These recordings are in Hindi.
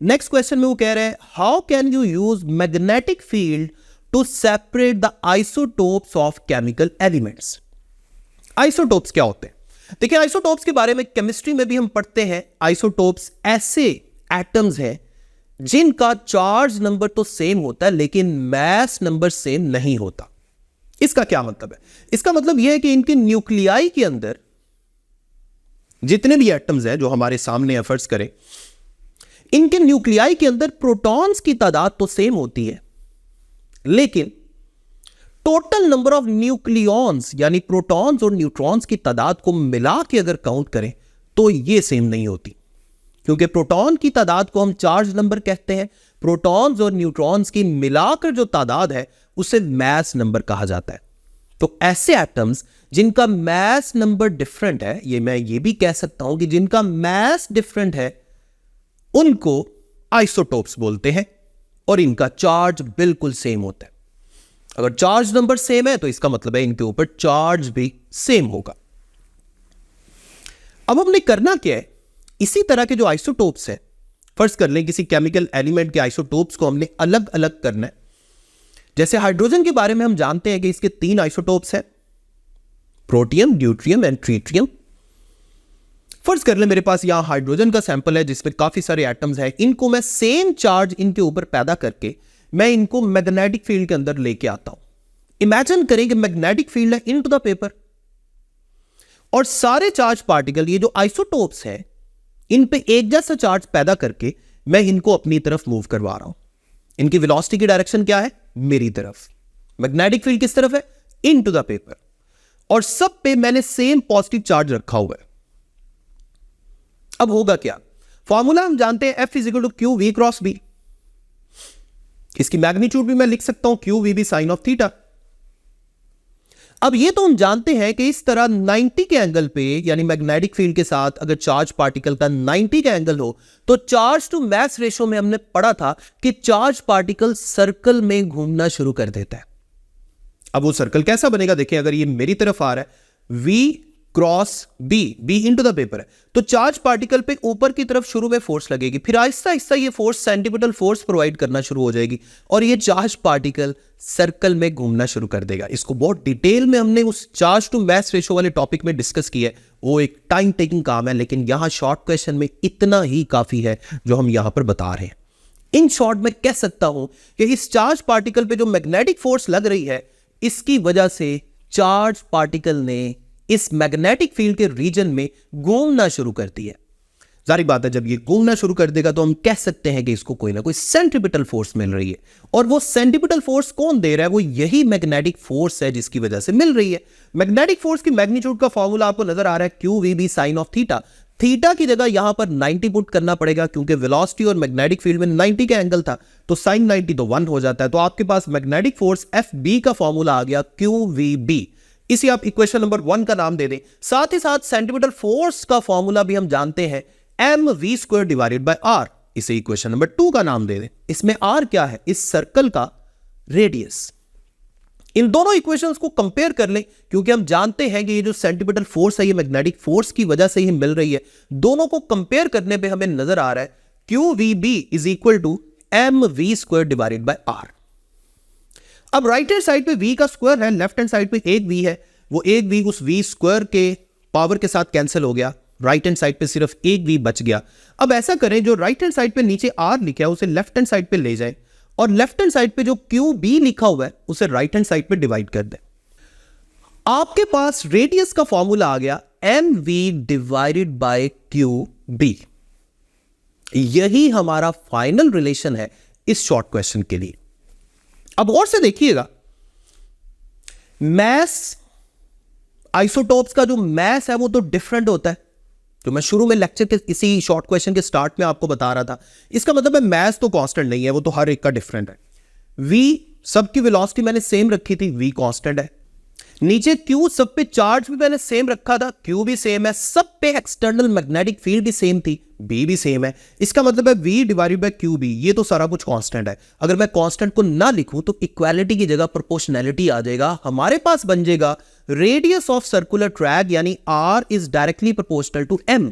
नेक्स्ट क्वेश्चन में वो कह रहे हैं how can you use magnetic field to separate the isotopes of chemical elements. Isotopes क्या होते हैं? देखिए, आइसोटोप्स के बारे में केमिस्ट्री में भी हम पढ़ते हैं। आइसोटोप्स ऐसे एटम्स हैं जिनका चार्ज नंबर तो सेम होता है लेकिन मास नंबर सेम नहीं होता। इसका क्या मतलब है? इसका मतलब यह है कि इनके न्यूक्लियाई के अंदर जितने भी एटम्स हैं जो हमारे सामने एफर्ट्स करें, इनके न्यूक्लियाई के अंदर प्रोटॉन्स की तादाद तो सेम होती है लेकिन टोटल नंबर ऑफ न्यूक्लियॉन्स यानी प्रोटॉन्स और न्यूट्रॉन्स की तादाद को मिला के अगर काउंट करें तो यह सेम नहीं होती, क्योंकि प्रोटॉन की तादाद को हम चार्ज नंबर कहते हैं, प्रोटॉन्स और न्यूट्रॉन्स की मिलाकर जो तादाद है उसे मास नंबर कहा जाता है। तो ऐसे एटम्स जिनका मास नंबर डिफरेंट है, ये मैं ये भी कह सकता हूं कि जिनका मास डिफरेंट है, उनको आइसोटोप्स बोलते हैं और इनका चार्ज बिल्कुल सेम होता है। अगर चार्ज नंबर सेम है तो इसका मतलब है इनके ऊपर चार्ज भी सेम होगा। अब हमने करना क्या है, इसी तरह के जो आइसोटोप्स है, फर्ज कर लें किसी केमिकल एलिमेंट के आइसोटोप्स को हमने अलग अलग करना है। जैसे हाइड्रोजन के बारे में हम जानते हैं कि इसके 3 आइसोटोप्स हैं, प्रोटियम, ड्यूट्रियम एंड ट्रीटियम। फर्ज कर ले मेरे पास यहां हाइड्रोजन का सैंपल है जिसमें काफी सारे एटम्स हैं, इनको मैं सेम चार्ज इनके ऊपर पैदा करके मैं इनको मैग्नेटिक फील्ड के अंदर लेके आता हूं। इमेजिन करें कि मैग्नेटिक फील्ड है इनटू द पेपर और सारे चार्ज पार्टिकल, ये जो आइसोटोप्स है, इन पे एक जैसा चार्ज पैदा करके मैं इनको अपनी तरफ मूव करवा रहा हूं। इनकी वेलोसिटी की डायरेक्शन क्या है? मेरी तरफ। मैग्नेटिक फील्ड किस तरफ है? Into the paper. और सब पे मैंने सेम पॉजिटिव चार्ज रखा हुआ है। अब होगा क्या? फॉर्मूला हम जानते हैं F is equal to Q V cross B. इसकी मैग्नीट्यूड भी मैं लिख सकता हूं Q V B sine of theta. अब ये तो हम जानते हैं कि इस तरह 90 के एंगल पे, यानी मैग्नेटिक फील्ड के साथ अगर चार्ज पार्टिकल का 90 का एंगल हो तो चार्ज टू मास रेशो में हमने पढ़ा था कि चार्ज पार्टिकल सर्कल में घूमना शुरू कर देता है। अब वो सर्कल कैसा बनेगा? देखिए, अगर ये मेरी तरफ आ रहा है V cross B into the paper है, तो चार्ज पार्टिकल पे ऊपर की तरफ शुरू में फोर्स लगेगी, फिर आहिस्ता आहिस्ता ये फोर्स सेंटीपिटल फोर्स प्रोवाइड करना शुरू हो जाएगी और ये चार्ज पार्टिकल सर्कल में घूमना शुरू कर देगा। इसको बहुत डिटेल में हमने उस चार्ज टू मास रेशो वाले टॉपिक में डिस्कस किया है, वो एक टाइम टेकिंग काम है, लेकिन यहां शॉर्ट क्वेश्चन में इतना ही काफी है जो हम यहां पर बता रहे हैं। इन शॉर्ट में कह सकता हूं कि इस चार्ज पार्टिकल पे जो मैग्नेटिक फोर्स लग रही है, इसकी वजह से चार्ज पार्टिकल ने इस मैग्नेटिक फील्ड के रीजन में घूमना शुरू कर दिया है। जारी बात है, जब ये घूमना शुरू कर देगा तो हम कह सकते हैं कि इसको कोई ना कोई सेंट्रीपिटल फोर्स मिल रही है, और वो सेंट्रीपिटल फोर्स कौन दे रहा है? वो यही मैग्नेटिक फोर्स है जिसकी वजह से मिल रही है। मैग्नेटिक फोर्स की मैग्नीट्यूड का फॉर्मूला आपको नजर आ रहा है Q V B sine of theta. Theta की जगह यहां पर 90 पुट करना पड़ेगा क्योंकि वेलोसिटी और मैग्नेटिक फील्ड में 90 का एंगल था, तो साइन 90 तो 1 हो जाता है। तो आपके पास मैग्नेटिक फोर्स एफ बी का फॉर्मूला आ गया क्यू वी बी। इसे आप इक्वेशन नंबर 1 का नाम दे दें। साथ ही साथ सेंटीमीटर फोर्स का फॉर्मूला भी हम जानते हैं M V square divided by R. इसे इक्वेशन नंबर 2 का नाम दे दें। इसमें आर क्या है? इस सर्कल का रेडियस। इन दोनों इक्वेशंस को कंपेयर कर लें क्योंकि हम जानते हैं कि ये जो सेंटीमीटर फोर्स है ये मैग्नेटिक फोर्स की वजह से ही मिल रही है। दोनों को कंपेयर करने पे हमें नजर आ रहा है Q V B is equal to M V square divided by R. अब राइट हैंड साइड पे v का स्क्वायर है, लेफ्ट हैंड साइड पे एक v है, वो एक v उस v स्क्वायर के पावर के साथ कैंसिल हो गया, राइट हैंड साइड पे सिर्फ एक v बच गया। अब ऐसा करें, जो राइट हैंड साइड पे नीचे r लिखा है उसे लेफ्ट हैंड साइड पे ले जाए और लेफ्ट हैंड साइड पे जो QB लिखा हुआ है उसे राइट हैंड साइड पे डिवाइड कर दें। आपके पास रेडियस का फॉर्मूला आ गया mv डिवाइडेड बाय QB। यही हमारा फाइनल रिलेशन है इस शॉर्ट क्वेश्चन के लिए। अब और से देखिएगा, मैस आइसोटोप्स का जो मैस है वो तो डिफरेंट होता है, जो मैं शुरू में लेक्चर के इसी शॉर्ट क्वेश्चन के स्टार्ट में आपको बता रहा था। इसका मतलब है मैस तो कांस्टेंट नहीं है, वो तो हर एक का डिफरेंट है। v सबकी वेलोसिटी मैंने सेम रखी थी, v कांस्टेंट है। नीचे Q सब पे चार्ज भी मैंने सेम रखा था, Q भी सेम है। सब पे एक्सटर्नल मैग्नेटिक फील्ड भी सेम थी, B भी सेम है। इसका मतलब है V डिवाइडेड बाय QB, ये तो सारा कुछ कांस्टेंट है। अगर मैं कांस्टेंट को ना लिखूं तो इक्वालिटी की जगह प्रोपोर्शनैलिटी आ जाएगा। हमारे पास बन जाएगा रेडियस ऑफ सर्कुलर ट्रैक यानी R is directly proportional to M।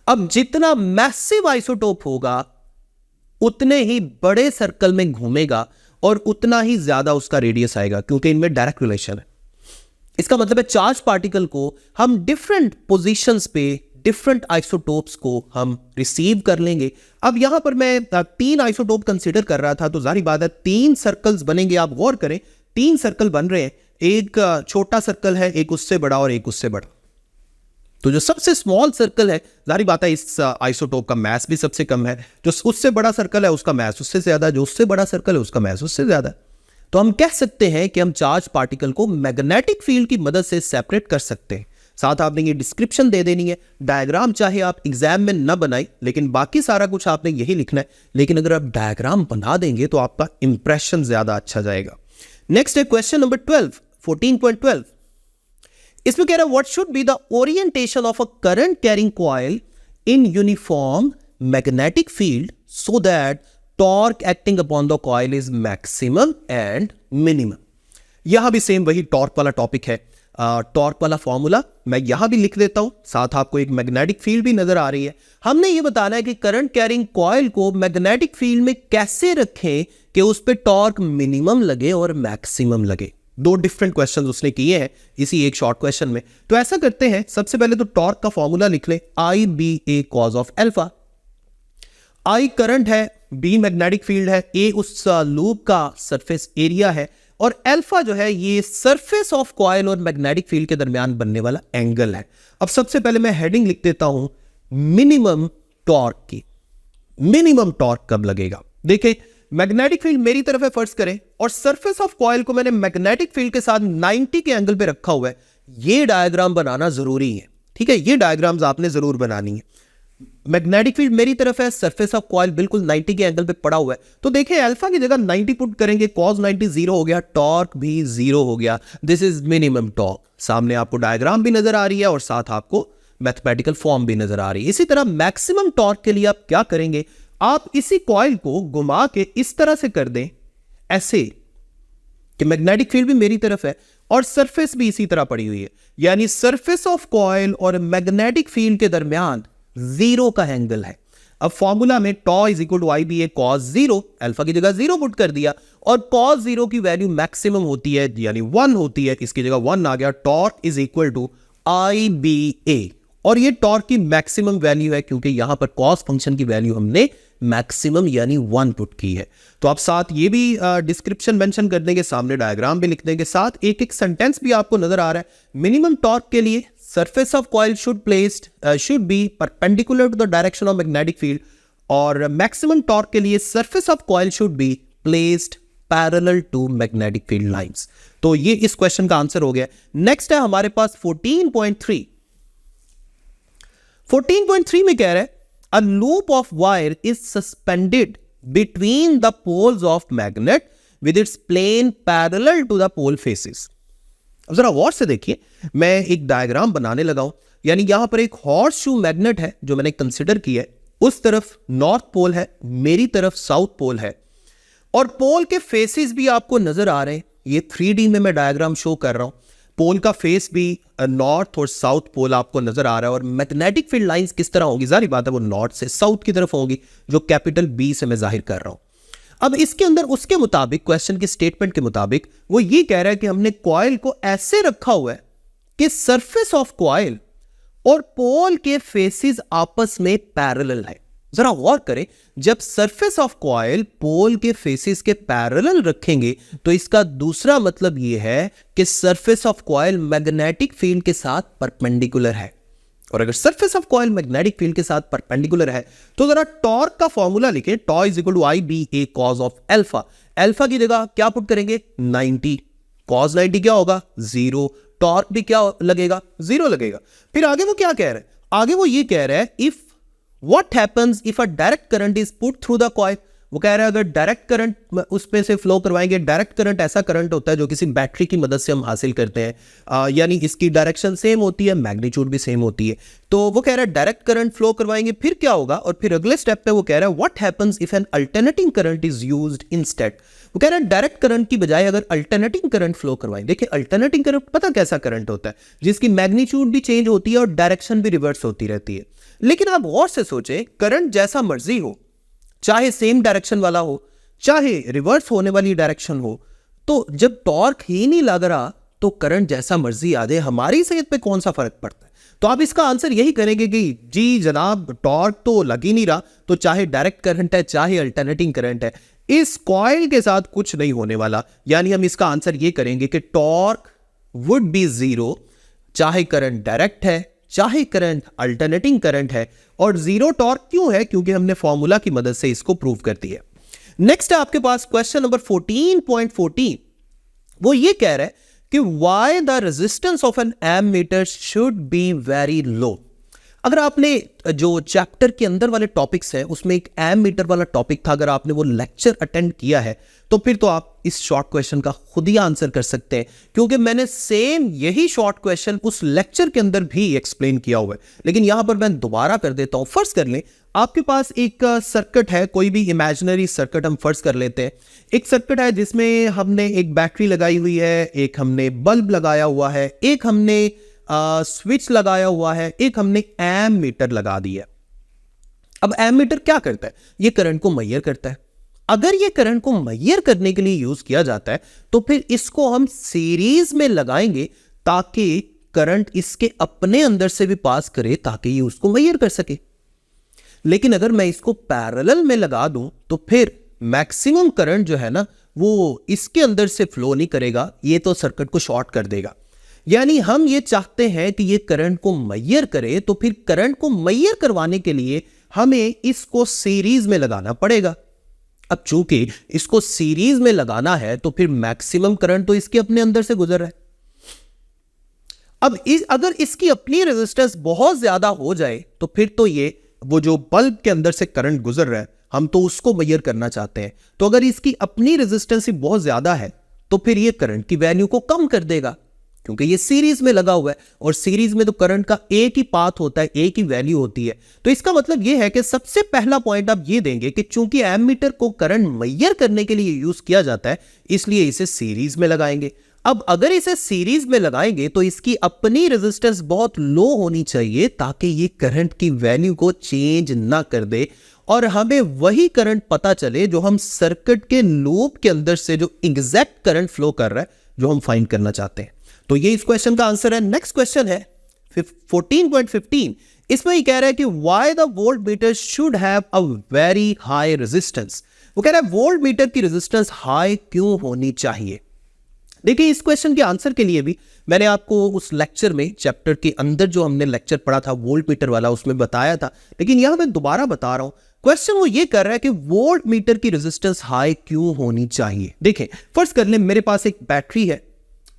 अब जितना मैसिव आइसोटोप होगा उतने ही बड़े सर्कल में घूमेगा और उतना ही ज्यादा उसका रेडियस आएगा, क्योंकि इनमें डायरेक्ट रिलेशन है। इसका मतलब है चार्ज पार्टिकल को हम डिफरेंट पोजीशंस पे डिफरेंट आइसोटोप्स को हम रिसीव कर लेंगे। अब यहां पर मैं 3 आइसोटोप कंसीडर कर रहा था, तो जाहिर बात है 3 सर्कल्स बनेंगे। आप गौर करें 3 सर्कल बन रहे हैं, एक छोटा सर्कल है, एक उससे बड़ा और एक उससे बड़ा। तो जो सबसे स्मॉल सर्कल है, जाहिर बात है इस आइसोटोप का मास भी सबसे कम है। जो उससे बड़ा सर्कल है उसका मास उससे ज्यादा, जो उससे बड़ा सर्कल है उसका मास उससे ज्यादा। तो हम कह सकते हैं कि हम चार्ज पार्टिकल को मैग्नेटिक फील्ड की मदद से सेपरेट कर सकते हैं। साथ आपने ये डिस्क्रिप्शन दे देनी है, डायग्राम चाहे आप एग्जाम में न बनाए, लेकिन बाकी सारा कुछ आपने यही लिखना है। लेकिन अगर आप डायग्राम बना देंगे तो आपका इंप्रेशन ज्यादा अच्छा जाएगा। नेक्स्ट है क्वेश्चन नंबर 12, 14.12। इसमें कह रहा है what should be the orientation of a current carrying coil in uniform magnetic field so that torque acting upon the coil is maximum and minimum. यहां भी सेम वही टॉर्क वाला टॉपिक है। टॉर्क वाला फॉर्मूला मैं यहां भी लिख देता हूं, साथ आपको एक मैग्नेटिक फील्ड भी नजर आ रही है। हमने ये बताना है कि करंट कैरिंग कॉइल को मैग्नेटिक फील्ड में कैसे रखें कि उस पे टॉर्क मिनिमम लगे और मैक्सिमम लगे। 2 डिफरेंट क्वेश्चन उसने किए हैं इसी एक शॉर्ट क्वेश्चन में। तो ऐसा करते हैं, सबसे पहले तो टॉर्क का फॉर्मूला लिख ले, I B A cos of alpha. I current है, बी मैग्नेटिक फील्ड है, ए उस लूप का सरफेस एरिया है, और अल्फा जो है ये सरफेस ऑफ कॉइल और मैग्नेटिक फील्ड के दरमियान बनने वाला एंगल है। अब सबसे पहले मैं हेडिंग लिख देता हूं मिनिमम टॉर्क की। मिनिमम टॉर्क कब लगेगा? देखिए मैग्नेटिक फील्ड मेरी तरफ है फर्ज करें, और सरफेस ऑफ कॉइल को मैंने मैग्नेटिक फील्ड के साथ 90 के एंगल पे रखा हुआ है। ये डायग्राम बनाना जरूरी है, ठीक है, ये डायग्राम्स आपने जरूर बनानी है। मैग्नेटिक फील्ड मेरी तरफ है, सरफेस ऑफ कॉइल बिल्कुल 90 के एंगल पे पड़ा हुआ है। तो देखिए अल्फा की जगह 90 पुट करेंगे, cos 90 जीरो हो गया, टॉर्क भी जीरो हो गया। This is minimum torque. सामने आपको डायग्राम भी नजर आ रही है और साथ आपको मैथमेटिकल फॉर्म भी नजर आ रही है। इसी तरह मैक्सिमम टॉर्क के लिए आप क्या करेंगे, आप इसी कॉइल को घुमा के इस तरह से कर दें, ऐसे कि मैग्नेटिक फील्ड भी मेरी तरफ है और सरफेस भी इसी तरह पड़ी हुई है, यानी सरफेस ऑफ कॉइल और मैग्नेटिक फील्ड के दरमियान जीरो का एंगल है। अब फॉर्मूला में tau is equal to I B A cos zero, alpha की जगह जीरो पुट कर दिया, और कॉस जीरो की वैल्यू मैक्सिमम होती है यानी 1 होती है, इसकी जगह 1 आ गया। Torque is equal to I B A, और ये टॉर्क की मैक्सिमम वैल्यू है क्योंकि यहां पर कॉस फंक्शन की वैल्यू हमने मैक्सिमम यानी 1 पुट की है। तो आप साथ ये भी डिस्क्रिप्शन मेंशन कर देंगे, सामने डायग्राम भी लिख देंगे, साथ एक एक सेंटेंस भी आपको नजर आ रहा है। मिनिमम टॉर्क के लिए surface of coil should be perpendicular to the direction of magnetic field, और maximum torque के लिए surface of coil should be placed parallel to magnetic field lines। तो ये इस क्वेश्चन का आंसर हो गया। नेक्स्ट है हमारे पास 14.3। 14.3 में कह रहा है a loop of wire is suspended between the poles of magnet with its plane parallel to the pole faces। अब जरा गौर से देखिए, मैं एक डायग्राम बनाने लगा हूं, यानी यहां पर एक हॉर्स शू मैग्नेट है जो मैंने कंसिडर किया है। उस तरफ नॉर्थ पोल है, मेरी तरफ साउथ पोल है, और पोल के फेसेस भी आपको नजर आ रहे हैं। ये 3D में मैं डायग्राम शो कर रहा हूं। पोल का फेस भी नॉर्थ और साउथ पोल आपको नजर आ रहा है, और मैग्नेटिक फील्ड लाइंस किस तरह होंगी, जाहिर बात है वो नॉर्थ से साउथ की तरफ होंगी, जो कैपिटल बी से मैं जाहिर कर रहा हूं। अब इसके अंदर उसके मुताबिक, क्वेश्चन के स्टेटमेंट के मुताबिक, वो ये कह रहा है कि हमने कॉइल को ऐसे रखा हुआ है कि सरफेस ऑफ कॉइल और पोल के फेसेस आपस में पैरेलल है। जरा गौर करें, जब सरफेस ऑफ कॉइल पोल के फेसेस के पैरेलल रखेंगे तो इसका दूसरा मतलब यह है कि surface of coil magnetic field के साथ परपेंडिकुलर है, और अगर surface of coil magnetic field के साथ परपेंडिकुलर है तो जरा टॉर्क का फॉर्मूला लिखें, tau is equal to I B A cos of alpha. Alpha की जगह क्या पुट करेंगे, 90, कॉस 90 क्या होगा, 0, टॉर्क भी क्या लगेगा, 0 लगेगा। फिर आगे वो क्या कह रहा है, आगे वो ये कह रहा है if what happens if a direct current is put through the coil. वो कह रहा है अगर डायरेक्ट करंट उसमें से फ्लो करवाएंगे, डायरेक्ट करंट ऐसा करंट होता है जो किसी बैटरी की मदद से हम हासिल करते हैं, यानी इसकी डायरेक्शन सेम होती है, मैग्नीट्यूड भी सेम होती है। तो वो कह रहा है डायरेक्ट करंट फ्लो करवाएंगे, फिर क्या होगा, और फिर अगले स्टेप पे वो कह रहा है what happens if N alternating current is used instead. वो कह रहा है डायरेक्ट करंट की बजाय अगर अल्टरनेटिंग करंट फ्लो करवाएं। देखिए अल्टरनेटिंग करंट पता कैसा करंट होता है, जिसकी मैग्नीट्यूड भी चेंज होती है और डायरेक्शन भी रिवर्स होती रहती है। लेकिन आप गौर से सोचें, करंट जैसा मर्जी हो, चाहे सेम डायरेक्शन वाला हो, चाहे रिवर्स होने वाली डायरेक्शन हो, तो जब टॉर्क ही नहीं लग रहा तो करंट जैसा मर्जी आ दे, हमारी सेहत पे कौन सा फर्क पड़ता है? तो आप इसका आंसर यही करेंगे कि जी जनाब टॉर्क तो लग ही नहीं रहा, तो चाहे डायरेक्ट करंट है चाहे अल्टरनेटिंग करंट है, इस कॉइल के साथ कुछ नहीं होने वाला। यानी हम इसका आंसर ये करेंगे कि टॉर्क वुड बी जीरो, चाहे करंट डायरेक्ट है चाहे करंट अल्टरनेटिंग करंट है। और जीरो टॉर्क क्यों है? क्योंकि हमने फॉर्मूला की मदद से इसको प्रूव कर दिया। नेक्स्ट है आपके पास क्वेश्चन नंबर 14.14। वो ये कह रहा है कि why the resistance of an ammeter should be very low। अगर आपने जो चैप्टर के अंदर वाले टॉपिक्स हैं उसमें एक एमीटर वाला टॉपिक था, अगर आपने वो लेक्चर अटेंड किया है तो फिर तो आप इस शॉर्ट क्वेश्चन का खुद ही आंसर कर सकते हैं, क्योंकि मैंने सेम यही शॉर्ट क्वेश्चन उस लेक्चर के अंदर भी एक्सप्लेन किया हुआ है। लेकिन यहां पर मैं दोबारा कर देता हूं। फर्ज कर लें आपके पास एक सर्किट है, कोई भी इमेजिनरी सर्किट हम फर्ज कर लेते हैं। एक सर्किट है जिसमें हमने एक बैटरी लगाई हुई है, एक हमने बल्ब लगाया हुआ है, एक हमने स्विच लगाया हुआ है, एक हमने एमीटर लगा दिया। अब एमीटर क्या करता है? ये करंट को मेजर करता है। अगर ये करंट को मेजर करने के लिए यूज किया जाता है तो फिर इसको हम सीरीज में लगाएंगे ताकि करंट इसके अपने अंदर से भी पास करे, ताकि ये उसको मेजर कर सके। लेकिन अगर मैं इसको पैरेलल में लगा दूं तो फिर मैक्सिमम करंट जो है ना वो इसके अंदर से फ्लो नहीं करेगा, ये तो सर्किट को शॉर्ट कर देगा। यानी हम ये चाहते हैं कि ये करंट को मेजर करे, तो फिर करंट को मेजर करवाने के लिए हमें इसको सीरीज में लगाना पड़ेगा। अब चूंकि इसको सीरीज में लगाना है तो फिर मैक्सिमम करंट तो इसके अपने अंदर से गुजर रहा है। अब अगर इसकी अपनी रेजिस्टेंस बहुत ज्यादा हो जाए तो फिर तो ये वो जो बल्ब के अंदर से करंट गुजर रहा है हम तो उसको मेजर करना चाहते हैं। तो अगर इसकी अपनी रेजिस्टेंस ही बहुत ज्यादा है तो फिर ये करंट की वैल्यू को कम कर देगा, क्योंकि ये सीरीज में लगा हुआ है और सीरीज में तो करंट का एक ही पाथ होता है, एक ही वैल्यू होती है। तो इसका मतलब ये है कि सबसे पहला पॉइंट आप ये देंगे कि चूंकि एमीटर को करंट मेजर करने के लिए यूज किया जाता है इसलिए इसे सीरीज में लगाएंगे। अब अगर इसे सीरीज में लगाएंगे तो इसकी अपनी रेजिस्टेंस बहुत लो होनी चाहिए ताकि ये करंट की वैल्यू को चेंज ना कर दे और हमें वही करंट पता चले जो हम सर्किट के लूप के अंदर से जो एग्जैक्ट करंट फ्लो कर रहा है जो हम फाइंड करना चाहते हैं। तो ये इस क्वेश्चन का आंसर है। नेक्स्ट क्वेश्चन है 14.15। इसमें ये कह रहा है कि why the volt meter should have a very high resistance. वो कह रहा है वोल्ट मीटर की रेजिस्टेंस हाई क्यों होनी चाहिए। देखिए इस क्वेश्चन के आंसर के लिए भी मैंने आपको उस लेक्चर में चैप्टर के अंदर जो हमने लेक्चर पढ़ा था वोल्ट मीटर वाला उसमें बताया था, लेकिन यहां मैं दोबारा बता रहा हूं। क्वेश्चन वो ये कर रहा है कि वोल्ट मीटर की रेजिस्टेंस हाई क्यों होनी चाहिए। देखें फर्स्ट कर ले मेरे पास एक बैटरी है,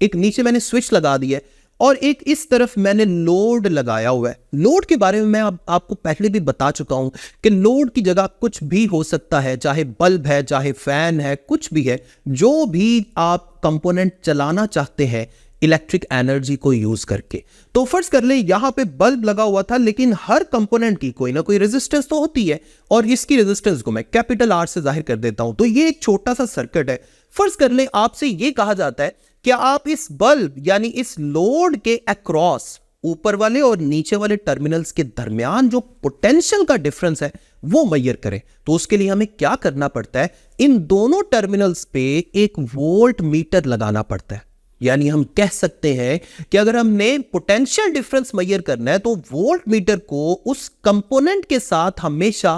एक नीचे मैंने स्विच लगा दिया है और एक इस तरफ मैंने लोड लगाया हुआ है। लोड के बारे में मैं आपको पहले भी बता चुका हूं कि लोड की जगह कुछ भी हो सकता है, चाहे बल्ब है चाहे फैन है, कुछ भी है, जो भी आप कंपोनेंट चलाना चाहते हैं इलेक्ट्रिक एनर्जी को यूज करके। तो फर्ज कर ले यहां पे बल्ब लगा हुआ था, लेकिन हर कंपोनेंट की कोई ना कोई रेजिस्टेंस तो होती है और इसकी रेजिस्टेंस को मैं कैपिटल आर से जाहिर कर देता हूं। तो ये एक छोटा सा सर्किट है। फर्ज कर ले आपसे ये कहा जाता है कि आप इस बल्ब यानी इस लोड के अक्रॉस ऊपर वाले और नीचे वाले टर्मिनल्स के दरमियान जो पोटेंशियल का डिफरेंस है वो मेजर करें। तो उसके लिए हमें क्या करना पड़ता है, इन दोनों टर्मिनल्स पे एक वोल्ट मीटर लगाना पड़ता है। यानी हम कह सकते हैं कि अगर हमने पोटेंशियल डिफरेंस मेजर करना है तो वोल्ट मीटर को उस कंपोनेंट के साथ हमेशा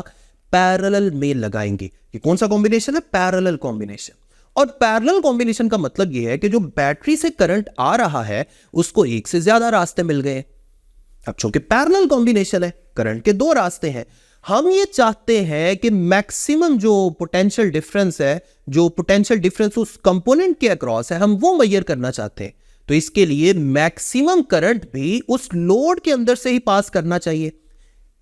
पैरेलल में लगाएंगे। ये कौन सा कॉम्बिनेशन है? Parallel combination. और पैरेलल कॉम्बिनेशन का मतलब यह है कि जो बैटरी से करंट आ रहा है उसको एक से ज्यादा रास्ते मिल गए। अब चूंकि पैरेलल कॉम्बिनेशन है, करंट के दो रास्ते हैं, हम ये चाहते हैं कि मैक्सिमम जो पोटेंशियल डिफरेंस है, जो पोटेंशियल डिफरेंस उस कंपोनेंट के अक्रॉस है, हम वो मेजर करना चाहते हैं। तो इसके लिए मैक्सिमम करंट भी उस लोड के अंदर से ही पास करना चाहिए।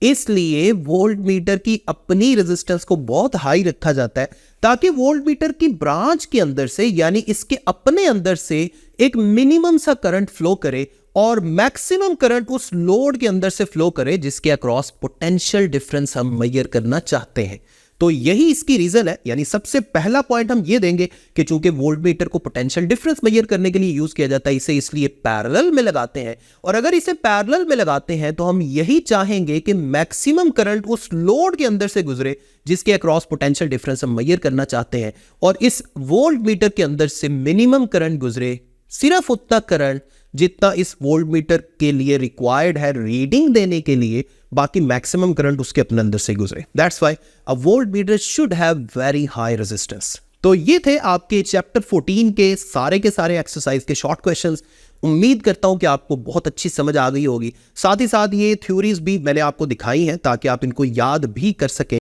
इसलिए वोल्ट मीटर की अपनी रेजिस्टेंस को बहुत हाई रखा जाता है ताकि वोल्ट मीटर की ब्रांच के अंदर से यानी इसके अपने अंदर से एक मिनिमम सा करंट फ्लो करे और मैक्सिमम करंट उस लोड के अंदर से फ्लो करे जिसके अक्रॉस पोटेंशियल डिफरेंस हम मेजर करना चाहते हैं। तो यही इसकी रीजन है। यानी सबसे पहला पॉइंट हम ये देंगे कि चूंकि वोल्टमीटर को पोटेंशियल डिफरेंस मेजर करने के लिए यूज किया जाता है, इसे इसलिए पैरेलल में लगाते हैं। और अगर इसे पैरेलल में लगाते हैं तो हम यही चाहेंगे कि मैक्सिमम करंट उस लोड के अंदर से गुजरे जिसके अक्रॉस पोटेंशियल डिफरेंस हम मेजर करना चाहते हैं, और इस वोल्टमीटर के अंदर से मिनिमम करंट गुजरे सिर्फ उतना करंट जितना इस वोल्टमीटर के लिए रिक्वायर्ड है रीडिंग देने के लिए, बाकी मैक्सिमम करंट उसके अपने अंदर से गुजरे। That's why a voltmeter should have very high resistance. तो ये थे आपके चैप्टर 14 के सारे एक्सरसाइज के शॉर्ट क्वेश्चंस। उम्मीद करता हूं कि आपको बहुत अच्छी समझ आ गई होगी। साथ ही साथ ये थ्योरीज भी मैंने आपको दिखाई हैं ताकि आप इनको याद भी कर सकें।